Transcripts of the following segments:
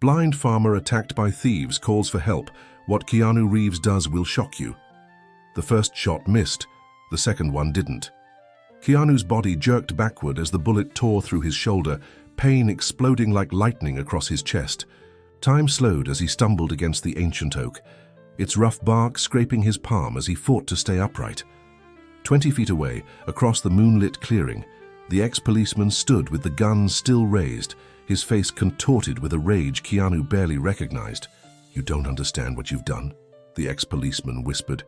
Blind farmer attacked by thieves calls for help. What Keanu Reeves does will shock you. The first shot missed, the second one didn't. Keanu's body jerked backward as the bullet tore through his shoulder, pain exploding like lightning across his chest. Time slowed as he stumbled against the ancient oak, its rough bark scraping his palm as he fought to stay upright. 20 feet away, across the moonlit clearing, the ex-policeman stood with the gun still raised, his face contorted with a rage Keanu barely recognized. "You don't understand what you've done," the ex-policeman whispered,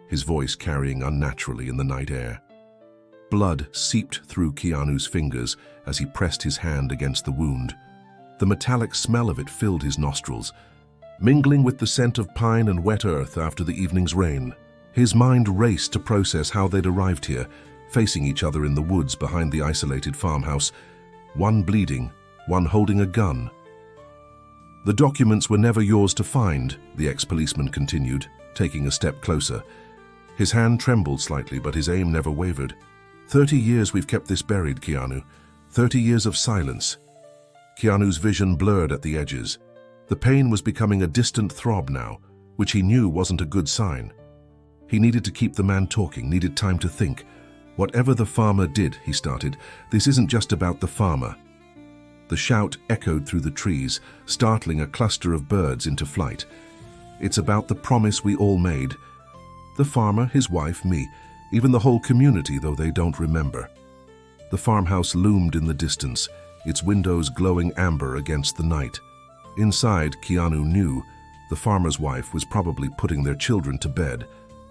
his voice carrying unnaturally in the night air. Blood seeped through Keanu's fingers as he pressed his hand against the wound. The metallic smell of it filled his nostrils, mingling with the scent of pine and wet earth after the evening's rain. His mind raced to process how they'd arrived here, facing each other in the woods behind the isolated farmhouse, one bleeding, one holding a gun. "The documents were never yours to find," the ex-policeman continued, taking a step closer. His hand trembled slightly, but his aim never wavered. 30 years we've kept this buried, Keanu. 30 years of silence." Keanu's vision blurred at the edges. The pain was becoming a distant throb now, which he knew wasn't a good sign. He needed to keep the man talking, needed time to think. "Whatever the farmer did," he started, "this isn't just about the farmer." The shout echoed through the trees, startling a cluster of birds into flight. "It's about the promise we all made. The farmer, his wife, me, even the whole community, though they don't remember." The farmhouse loomed in the distance, its windows glowing amber against the night. Inside, Keanu knew, the farmer's wife was probably putting their children to bed,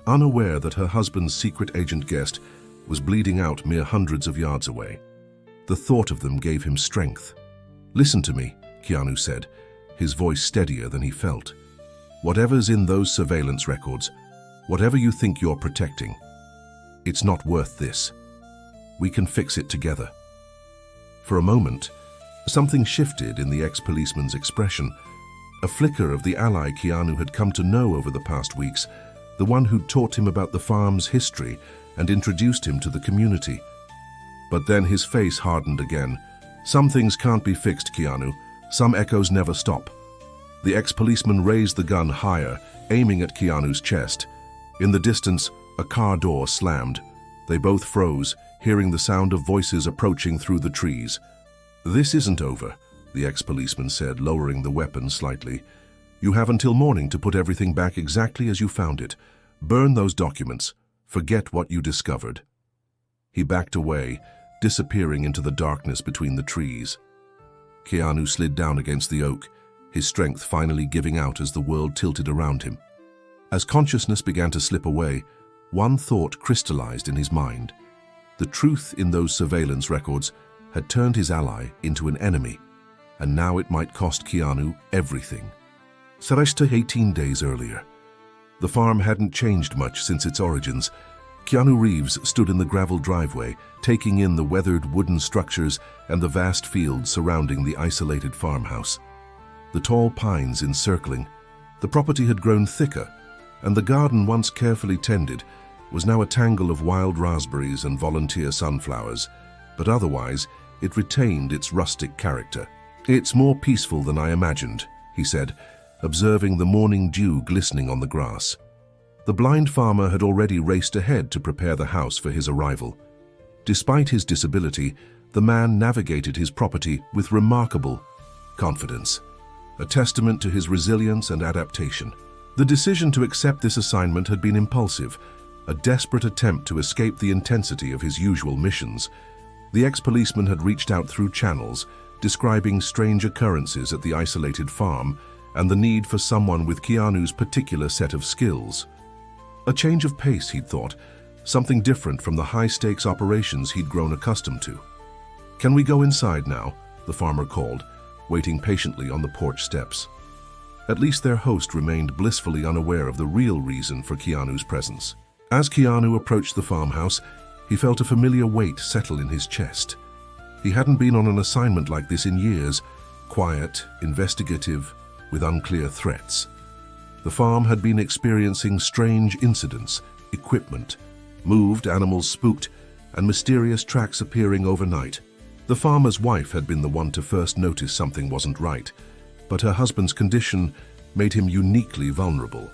unaware that her husband's secret agent guest was bleeding out mere hundreds of yards away. The thought of them gave him strength. "Listen to me," Keanu said, his voice steadier than he felt. "Whatever's in those surveillance records, whatever you think you're protecting, it's not worth this. We can fix it together." For a moment, something shifted in the ex-policeman's expression, a flicker of the ally Keanu had come to know over the past weeks, the one who'd taught him about the farm's history and introduced him to the community. But then his face hardened again. "Some things can't be fixed, Keanu. Some echoes never stop." The ex-policeman raised the gun higher, aiming at Keanu's chest. In the distance, a car door slammed. They both froze, hearing the sound of voices approaching through the trees. "This isn't over," the ex-policeman said, lowering the weapon slightly. "You have until morning to put everything back exactly as you found it. Burn those documents. Forget what you discovered." He backed away, disappearing into the darkness between the trees. Keanu slid down against the oak, his strength finally giving out as the world tilted around him. As consciousness began to slip away, one thought crystallized in his mind. The truth in those surveillance records had turned his ally into an enemy, and now it might cost Keanu everything. Sarashta 18 days earlier. The farm hadn't changed much since its origins. Keanu Reeves stood in the gravel driveway, taking in the weathered wooden structures and the vast fields surrounding the isolated farmhouse. The tall pines encircling. The property had grown thicker, and the garden, once carefully tended, was now a tangle of wild raspberries and volunteer sunflowers, but otherwise it retained its rustic character. "It's more peaceful than I imagined," he said, observing the morning dew glistening on the grass. The blind farmer had already raced ahead to prepare the house for his arrival. Despite his disability, the man navigated his property with remarkable confidence, a testament to his resilience and adaptation. The decision to accept this assignment had been impulsive, a desperate attempt to escape the intensity of his usual missions. The ex-policeman had reached out through channels, describing strange occurrences at the isolated farm and the need for someone with Keanu's particular set of skills. A change of pace, he'd thought, something different from the high-stakes operations he'd grown accustomed to. "Can we go inside now?" the farmer called, waiting patiently on the porch steps. At least their host remained blissfully unaware of the real reason for Keanu's presence. As Keanu approached the farmhouse, he felt a familiar weight settle in his chest. He hadn't been on an assignment like this in years, quiet, investigative, with unclear threats. The farm had been experiencing strange incidents, equipment moved, animals spooked, and mysterious tracks appearing overnight. The farmer's wife had been the one to first notice something wasn't right. but her husband's condition made him uniquely vulnerable.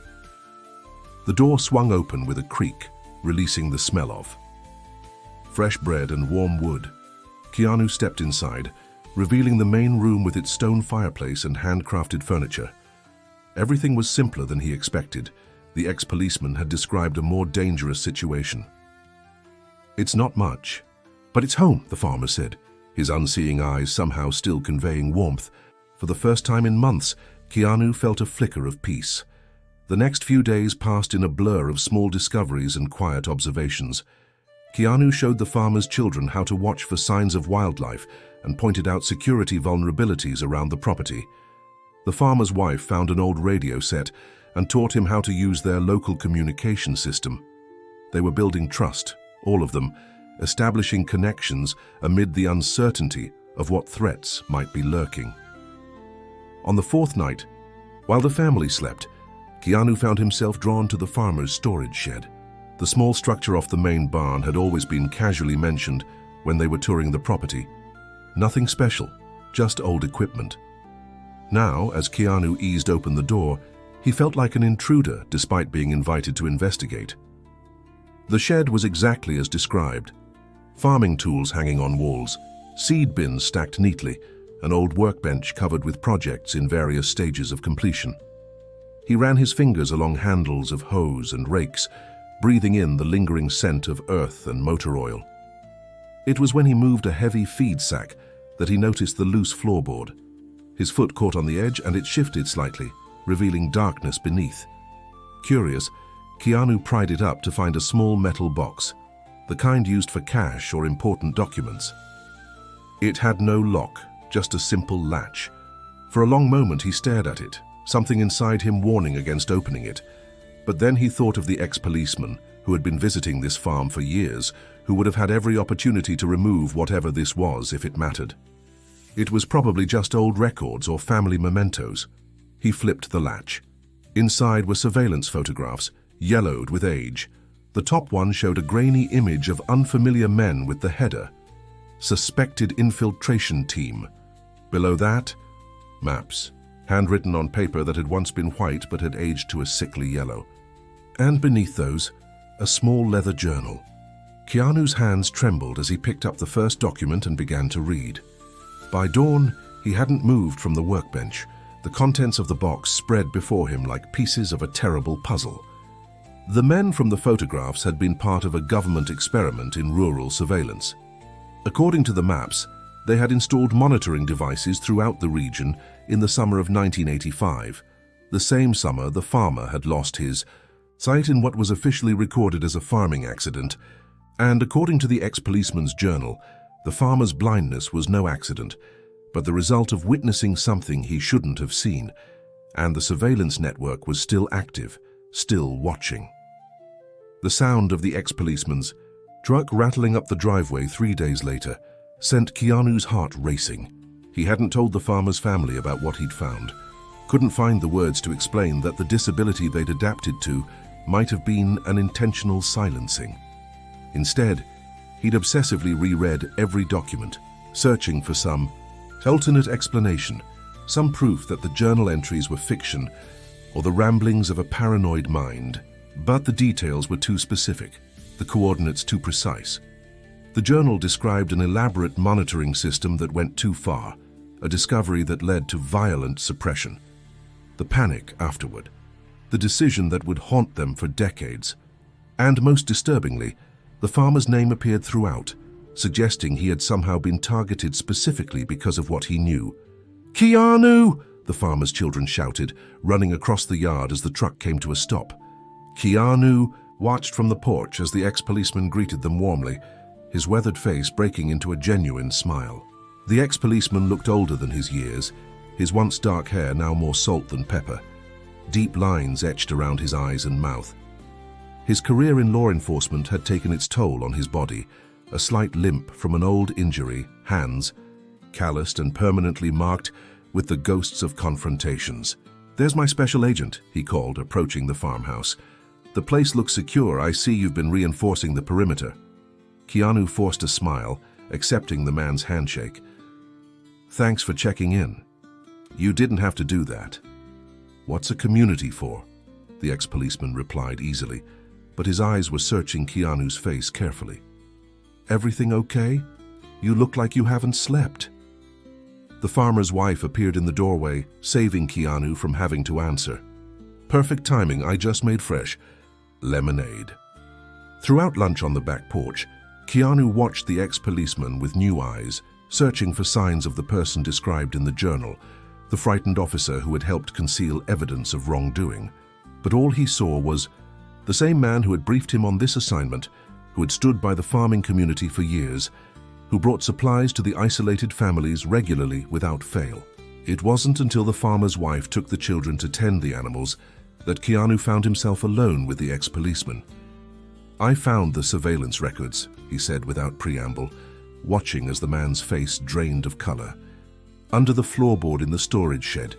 The door swung open with a creak, releasing the smell of fresh bread and warm wood. Keanu stepped inside, revealing the main room with its stone fireplace and handcrafted furniture. Everything was simpler than he expected. The ex-policeman had described a more dangerous situation. "It's not much, but it's home," the farmer said, his unseeing eyes somehow still conveying warmth. For the first time in months, Keanu felt a flicker of peace. The next few days passed in a blur of small discoveries and quiet observations. Keanu showed the farmer's children how to watch for signs of wildlife and pointed out security vulnerabilities around the property. The farmer's wife found an old radio set and taught him how to use their local communication system. They were building trust, all of them, establishing connections amid the uncertainty of what threats might be lurking. On the fourth night, while the family slept, Keanu found himself drawn to the farmer's storage shed. The small structure off the main barn had always been casually mentioned when they were touring the property. Nothing special, just old equipment. Now, as Keanu eased open the door, he felt like an intruder despite being invited to investigate. The shed was exactly as described. Farming tools hanging on walls, seed bins stacked neatly, an old workbench covered with projects in various stages of completion. He ran his fingers along handles of hoes and rakes, breathing in the lingering scent of earth and motor oil. It was when he moved a heavy feed sack that he noticed the loose floorboard. His foot caught on the edge and it shifted slightly, revealing darkness beneath. Curious, Keanu pried it up to find a small metal box, the kind used for cash or important documents. It had no lock, just a simple latch. For a long moment he stared at it, something inside him warning against opening it. But then he thought of the ex-policeman who had been visiting this farm for years, who would have had every opportunity to remove whatever this was if it mattered. It was probably just old records or family mementos. He flipped the latch. Inside were surveillance photographs, yellowed with age. The top one showed a grainy image of unfamiliar men with the header, "Suspected Infiltration Team." Below that, maps, handwritten on paper that had once been white but had aged to a sickly yellow. And beneath those, a small leather journal. Keanu's hands trembled as he picked up the first document and began to read. By dawn, he hadn't moved from the workbench. The contents of the box spread before him like pieces of a terrible puzzle. The men from the photographs had been part of a government experiment in rural surveillance. According to the maps, they had installed monitoring devices throughout the region in the summer of 1985, the same summer the farmer had lost his sight in what was officially recorded as a farming accident. And according to the ex-policeman's journal, the farmer's blindness was no accident, but the result of witnessing something he shouldn't have seen, and the surveillance network was still active, still watching. The sound of the ex-policeman's truck rattling up the driveway 3 days later sent Keanu's heart racing. He hadn't told the farmer's family about what he'd found, couldn't find the words to explain that the disability they'd adapted to might have been an intentional silencing. Instead, he'd obsessively reread every document, searching for some alternate explanation, some proof that the journal entries were fiction or the ramblings of a paranoid mind. But the details were too specific, the coordinates too precise. The journal described an elaborate monitoring system that went too far, a discovery that led to violent suppression. The panic afterward, the decision that would haunt them for decades. And most disturbingly, the farmer's name appeared throughout, suggesting he had somehow been targeted specifically because of what he knew. "Keanu!" the farmer's children shouted, running across the yard as the truck came to a stop. Keanu watched from the porch as the ex-policeman greeted them warmly, his weathered face breaking into a genuine smile. The ex-policeman looked older than his years, his once dark hair now more salt than pepper, deep lines etched around his eyes and mouth. His career in law enforcement had taken its toll on his body, a slight limp from an old injury, hands, calloused and permanently marked with the ghosts of confrontations. "There's my special agent," he called, approaching the farmhouse. "The place looks secure. I see you've been reinforcing the perimeter." Keanu forced a smile, accepting the man's handshake. "Thanks for checking in." You didn't have to do that. What's a community for? The ex-policeman replied easily, but his eyes were searching Keanu's face carefully. Everything okay? You look like you haven't slept. The farmer's wife appeared in the doorway, saving Keanu from having to answer. Perfect timing, I just made fresh lemonade. Throughout lunch on the back porch, Keanu watched the ex-policeman with new eyes, searching for signs of the person described in the journal, the frightened officer who had helped conceal evidence of wrongdoing. But all he saw was the same man who had briefed him on this assignment, who had stood by the farming community for years, who brought supplies to the isolated families regularly without fail. It wasn't until the farmer's wife took the children to tend the animals that Keanu found himself alone with the ex-policeman. I found the surveillance records, he said without preamble, watching as the man's face drained of color. Under the floorboard in the storage shed.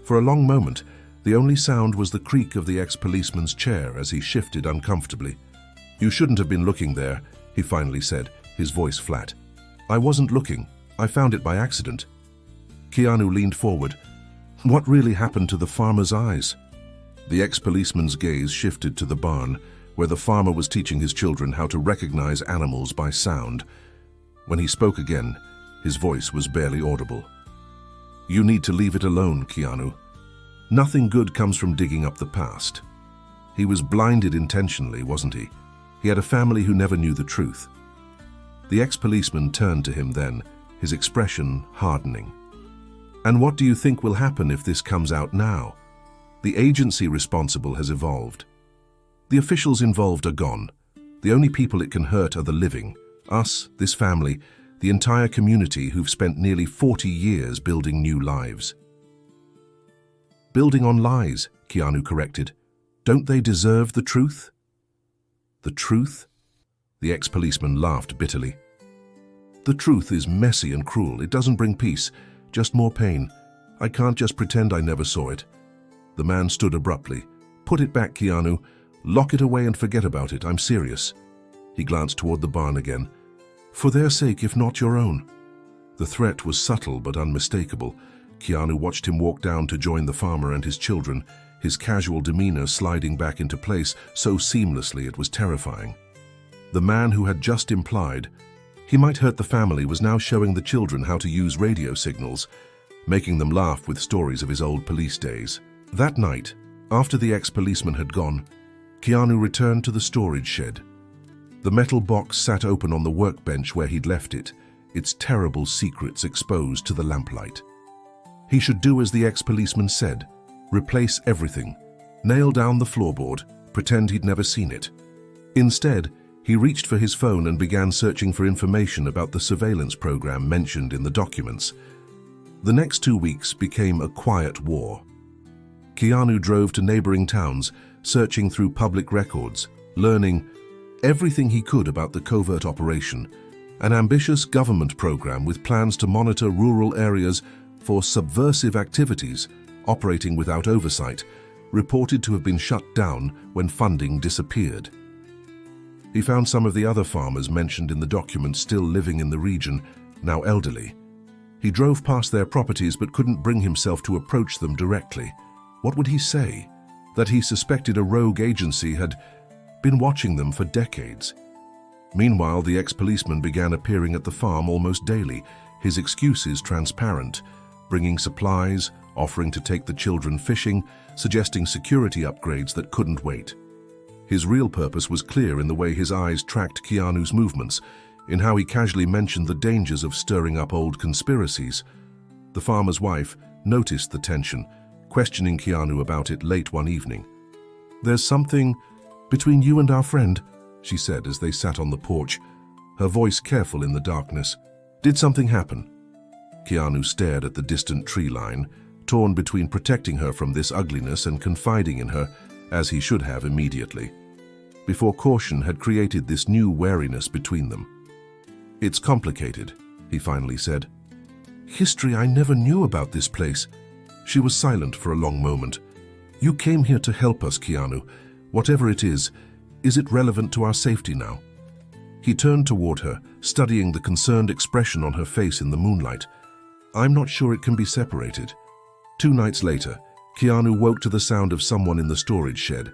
For a long moment, the only sound was the creak of the ex-policeman's chair as he shifted uncomfortably. You shouldn't have been looking there, he finally said, his voice flat. I wasn't looking. I found it by accident. Keanu leaned forward. What really happened to the farmer's eyes? The ex-policeman's gaze shifted to the barn, where the farmer was teaching his children how to recognize animals by sound. When he spoke again, his voice was barely audible. You need to leave it alone, Keanu. Nothing good comes from digging up the past. He was blinded intentionally, wasn't he? He had a family who never knew the truth. The ex-policeman turned to him then, his expression hardening. And what do you think will happen if this comes out now? The agency responsible has evolved. The officials involved are gone. The only people it can hurt are the living. Us, this family, the entire community who've spent nearly 40 years building new lives. Building on lies, Keanu corrected. Don't they deserve the truth? The truth? The ex-policeman laughed bitterly. The truth is messy and cruel. It doesn't bring peace, just more pain. I can't just pretend I never saw it. The man stood abruptly. Put it back, Keanu. Lock it away and forget about it. I'm serious. He glanced toward the barn again. For their sake, if not your own. The threat was subtle but unmistakable. Keanu watched him walk down to join the farmer and his children, his casual demeanor sliding back into place so seamlessly it was terrifying. The man who had just implied he might hurt the family was now showing the children how to use radio signals, making them laugh with stories of his old police days. That night, after the ex-policeman had gone, Keanu returned to the storage shed. The metal box sat open on the workbench where he'd left it, its terrible secrets exposed to the lamplight. He should do as the ex-policeman said, replace everything, nail down the floorboard, pretend he'd never seen it. Instead, he reached for his phone and began searching for information about the surveillance program mentioned in the documents. The next 2 weeks became a quiet war. Keanu drove to neighboring towns, searching through public records, learning everything he could about the covert operation, an ambitious government program with plans to monitor rural areas for subversive activities operating without oversight, reported to have been shut down when funding disappeared. He found some of the other farmers mentioned in the document still living in the region, now elderly. He drove past their properties but couldn't bring himself to approach them directly. What would he say? That he suspected a rogue agency had been watching them for decades. Meanwhile, the ex-policeman began appearing at the farm almost daily, his excuses transparent, bringing supplies, offering to take the children fishing, suggesting security upgrades that couldn't wait. His real purpose was clear in the way his eyes tracked Keanu's movements, in how he casually mentioned the dangers of stirring up old conspiracies. The farmer's wife noticed the tension, questioning Keanu about it late one evening. There's something between you and our friend, she said as they sat on the porch, her voice careful in the darkness. Did something happen? Keanu stared at the distant tree line, torn between protecting her from this ugliness and confiding in her, as he should have immediately, before caution had created this new wariness between them. It's complicated, he finally said. History I never knew about this place. She was silent for a long moment. You came here to help us, Keanu. Whatever it is it relevant to our safety now? He turned toward her, studying the concerned expression on her face in the moonlight. I'm not sure it can be separated. 2 nights later, Keanu woke to the sound of someone in the storage shed.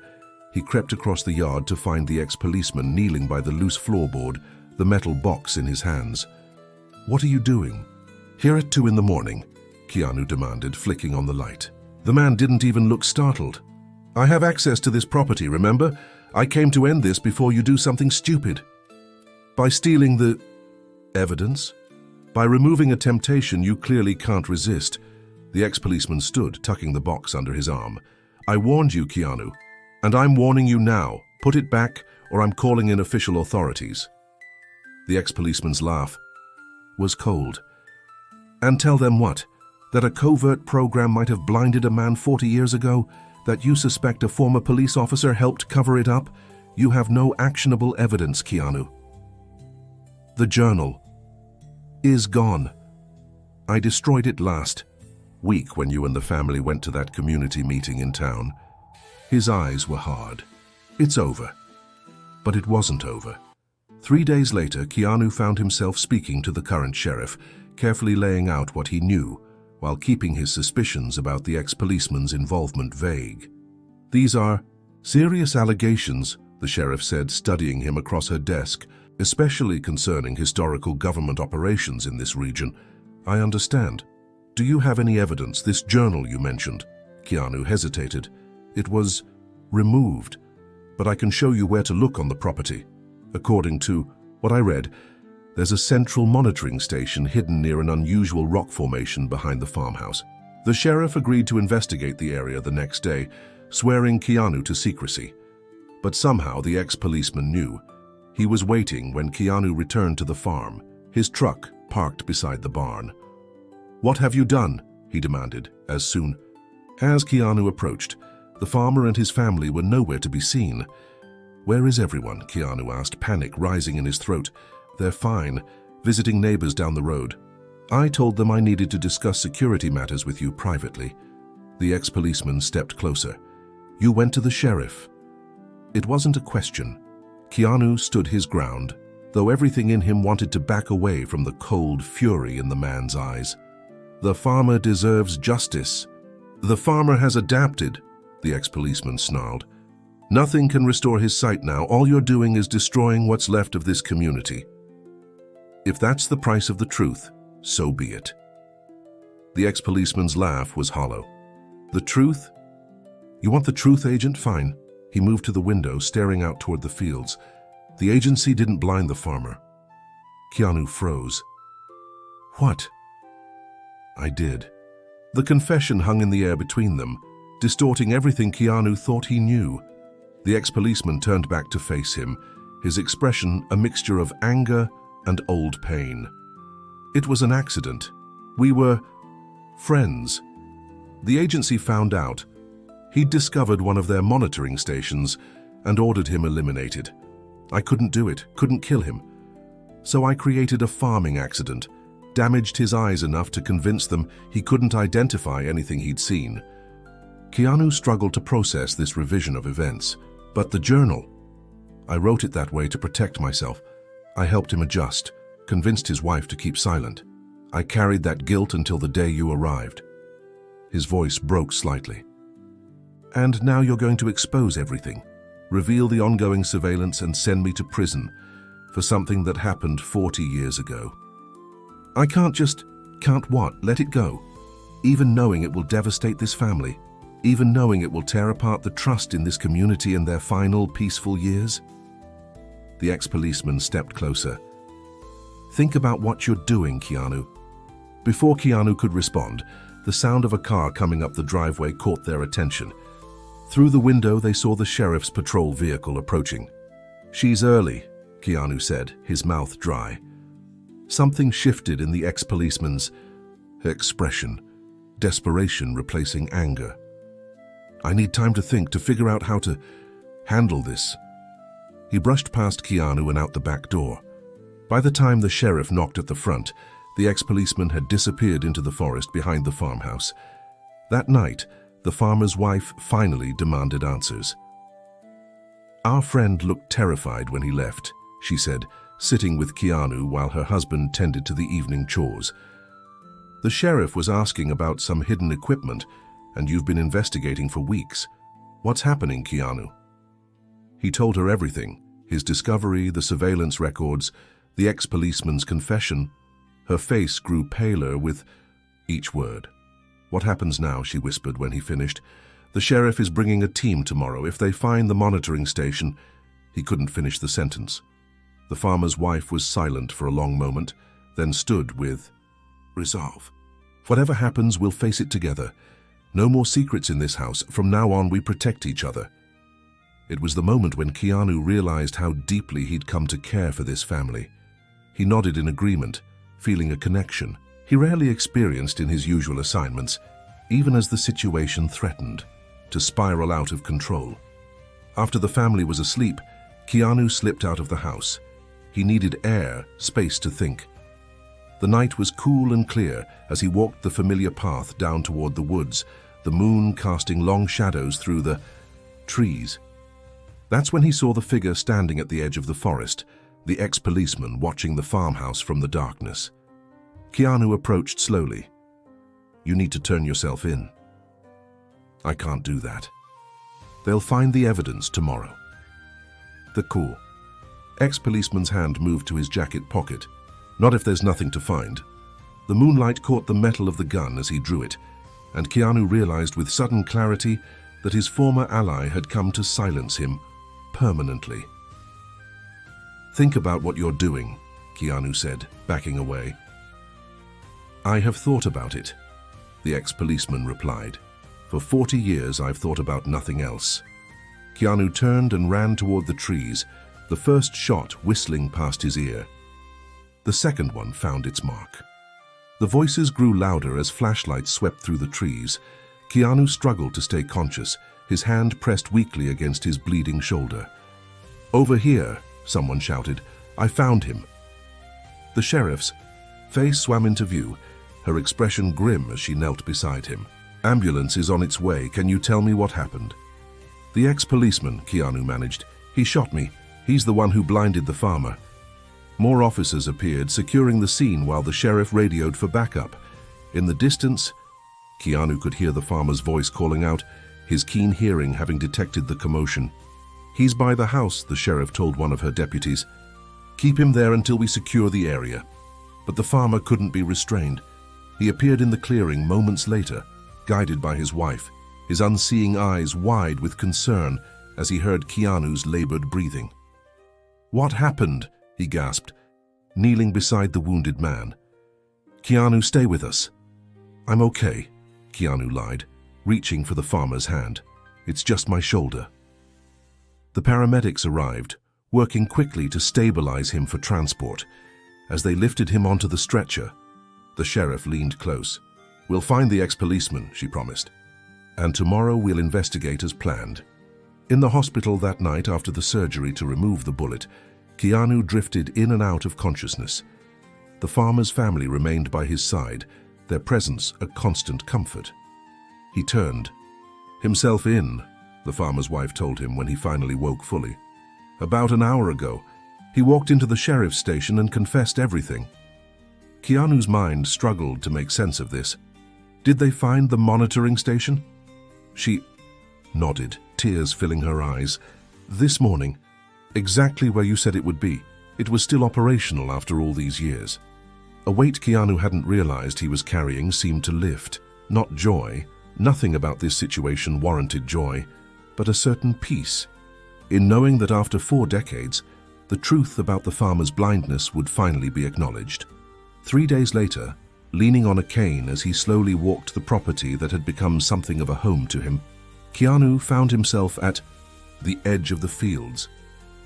He crept across the yard to find the ex-policeman kneeling by the loose floorboard, the metal box in his hands. "What are you doing?" "Here at 2 in the morning," Keanu demanded, flicking on the light. The man didn't even look startled. "I have access to this property, remember? I came to end this before you do something stupid." "By stealing the evidence? By removing a temptation you clearly can't resist." The ex-policeman stood, tucking the box under his arm. "I warned you, Keanu, and I'm warning you now. Put it back, or I'm calling in official authorities." The ex-policeman's laugh was cold. "And tell them what? That a covert program might have blinded a man 40 years ago? That you suspect a former police officer helped cover it up? You have no actionable evidence, Keanu. The journal is gone. I destroyed it last week when you and the family went to that community meeting in town." His eyes were hard. "It's over." But it wasn't over. 3 days later, Keanu found himself speaking to the current sheriff, carefully laying out what he knew, while keeping his suspicions about the ex-policeman's involvement vague. "These are serious allegations," the sheriff said, studying him across her desk, "especially concerning historical government operations in this region. I understand. Do you have any evidence? This journal you mentioned?" Keanu hesitated. "It was removed, but I can show you where to look on the property. According to what I read, there's a central monitoring station hidden near an unusual rock formation behind the farmhouse." The sheriff agreed to investigate the area the next day, swearing Keanu to secrecy. But somehow the ex-policeman knew. He was waiting when Keanu returned to the farm, his truck parked beside the barn. "What have you done?" he demanded, as soon as Keanu approached. The farmer and his family were nowhere to be seen. "Where is everyone?" Keanu asked, panic rising in his throat. "They're fine, visiting neighbors down the road. I told them I needed to discuss security matters with you privately." The ex-policeman stepped closer. "You went to the sheriff?" It wasn't a question. Keanu stood his ground, though everything in him wanted to back away from the cold fury in the man's eyes. "The farmer deserves justice." "The farmer has adapted," the ex-policeman snarled. "Nothing can restore his sight now. All you're doing is destroying what's left of this community. If that's the price of the truth, so be it." The ex-policeman's laugh was hollow. "The truth? You want the truth, Agent? Fine." He moved to the window, staring out toward the fields. "The agency didn't blind the farmer." Keanu froze. "What?" "I did." The confession hung in the air between them, distorting everything Keanu thought he knew. The ex-policeman turned back to face him, his expression a mixture of anger and old pain. "It was an accident. We were friends. The agency found out. He'd discovered one of their monitoring stations and ordered him eliminated. I couldn't do it, couldn't kill him. So I created a farming accident, damaged his eyes enough to convince them he couldn't identify anything he'd seen." Keanu struggled to process this revision of events. "But the journal? I wrote it that way to protect myself. I helped him adjust, convinced his wife to keep silent. I carried that guilt until the day you arrived." His voice broke slightly. "And now you're going to expose everything, reveal the ongoing surveillance and send me to prison for something that happened 40 years ago. I can't what? Let it go. Even knowing it will devastate this family, even knowing it will tear apart the trust in this community in their final peaceful years." The ex-policeman stepped closer. "Think about what you're doing, Keanu." Before Keanu could respond, the sound of a car coming up the driveway caught their attention. Through the window, they saw the sheriff's patrol vehicle approaching. "She's early," Keanu said, his mouth dry. Something shifted in the ex-policeman's expression, desperation replacing anger. "I need time to think, to figure out how to handle this." He brushed past Keanu and out the back door. By the time the sheriff knocked at the front, the ex-policeman had disappeared into the forest behind the farmhouse. That night, the farmer's wife finally demanded answers. "Our friend looked terrified when he left," she said, sitting with Keanu while her husband tended to the evening chores. "The sheriff was asking about some hidden equipment And you've been investigating for weeks. What's happening, Keanu? He told her everything, his discovery, the surveillance records, the ex-policeman's confession. Her face grew paler with each word. What happens now, she whispered when he finished. The sheriff is bringing a team tomorrow. If they find the monitoring station... He couldn't finish the sentence. The farmer's wife was silent for a long moment, then stood with resolve. Whatever happens, we'll face it together. No more secrets in this house. From now on, we protect each other. It was the moment when Keanu realized how deeply he'd come to care for this family. He nodded in agreement, feeling a connection he rarely experienced in his usual assignments, even as the situation threatened to spiral out of control. After the family was asleep, Keanu slipped out of the house. He needed air, space to think. The night was cool and clear as he walked the familiar path down toward the woods, the moon casting long shadows through the trees. That's when he saw the figure standing at the edge of the forest, the ex-policeman watching the farmhouse from the darkness. Keanu approached slowly. You need to turn yourself in. I can't do that. They'll find the evidence tomorrow. The cool. Ex-policeman's hand moved to his jacket pocket. Not if there's nothing to find. The moonlight caught the metal of the gun as he drew it, and Keanu realized with sudden clarity that his former ally had come to silence him permanently. Think about what you're doing, Keanu said, backing away. I have thought about it, the ex-policeman replied. For 40 years I've thought about nothing else. Keanu turned and ran toward the trees, the first shot whistling past his ear. The second one found its mark. The voices grew louder as flashlights swept through the trees. Keanu struggled to stay conscious, his hand pressed weakly against his bleeding shoulder. Over here, someone shouted. I found him. The sheriff's face swam into view, her expression grim as she knelt beside him. Ambulance is on its way. Can you tell me what happened? The ex-policeman, Keanu managed. He shot me. He's the one who blinded the farmer. More officers appeared, securing the scene while the sheriff radioed for backup. In the distance, Keanu could hear the farmer's voice calling out, his keen hearing having detected the commotion. He's by the house, the sheriff told one of her deputies. Keep him there until we secure the area. But the farmer couldn't be restrained. He appeared in the clearing moments later, guided by his wife, his unseeing eyes wide with concern as he heard Keanu's labored breathing. What happened? He gasped, kneeling beside the wounded man. Keanu, stay with us. I'm okay, Keanu lied, reaching for the farmer's hand. It's just my shoulder. The paramedics arrived, working quickly to stabilize him for transport. As they lifted him onto the stretcher, the sheriff leaned close. We'll find the ex-policeman, she promised. And tomorrow we'll investigate as planned. In the hospital that night after the surgery to remove the bullet, Keanu drifted in and out of consciousness. The farmer's family remained by his side, their presence a constant comfort. He turned. Himself in, the farmer's wife told him when he finally woke fully. About an hour ago, he walked into the sheriff's station and confessed everything. Keanu's mind struggled to make sense of this. Did they find the monitoring station? She nodded, tears filling her eyes. This morning, exactly where you said it would be. It was still operational after all these years. A weight Keanu hadn't realized he was carrying seemed to lift. Not joy. Nothing about this situation warranted joy, but a certain peace in knowing that after 4 decades, the truth about the farmer's blindness would finally be acknowledged. 3 days later, leaning on a cane as he slowly walked the property that had become something of a home to him, Keanu found himself at the edge of the fields.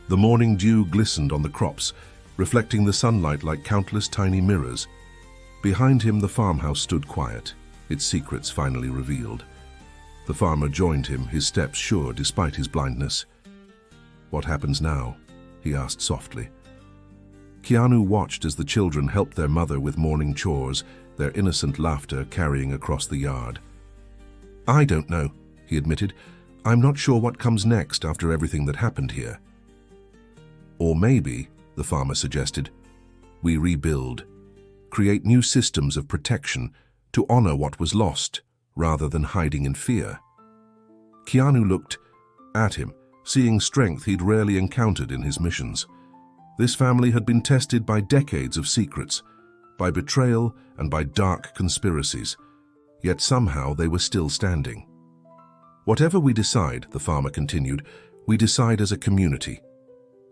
The morning dew glistened on the crops, reflecting the sunlight like countless tiny mirrors. Behind him, the farmhouse stood quiet, its secrets finally revealed. The farmer joined him, his steps sure despite his blindness. What happens now? He asked softly. Keanu watched as the children helped their mother with morning chores, their innocent laughter carrying across the yard. I don't know, he admitted. I'm not sure what comes next after everything that happened here. Or maybe, the farmer suggested, we rebuild, create new systems of protection to honor what was lost, rather than hiding in fear. Keanu looked at him, seeing strength he'd rarely encountered in his missions. This family had been tested by decades of secrets, by betrayal and by dark conspiracies, yet somehow they were still standing. "Whatever we decide," the farmer continued, "we decide as a community."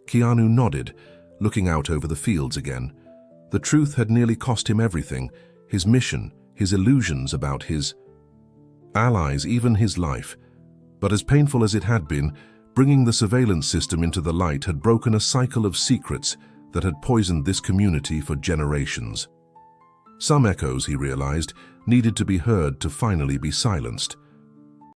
Keanu nodded, looking out over the fields again. The truth had nearly cost him everything: his mission, his illusions about his allies, even his life. But as painful as it had been, bringing the surveillance system into the light had broken a cycle of secrets that had poisoned this community for generations. Some echoes, he realized, needed to be heard to finally be silenced.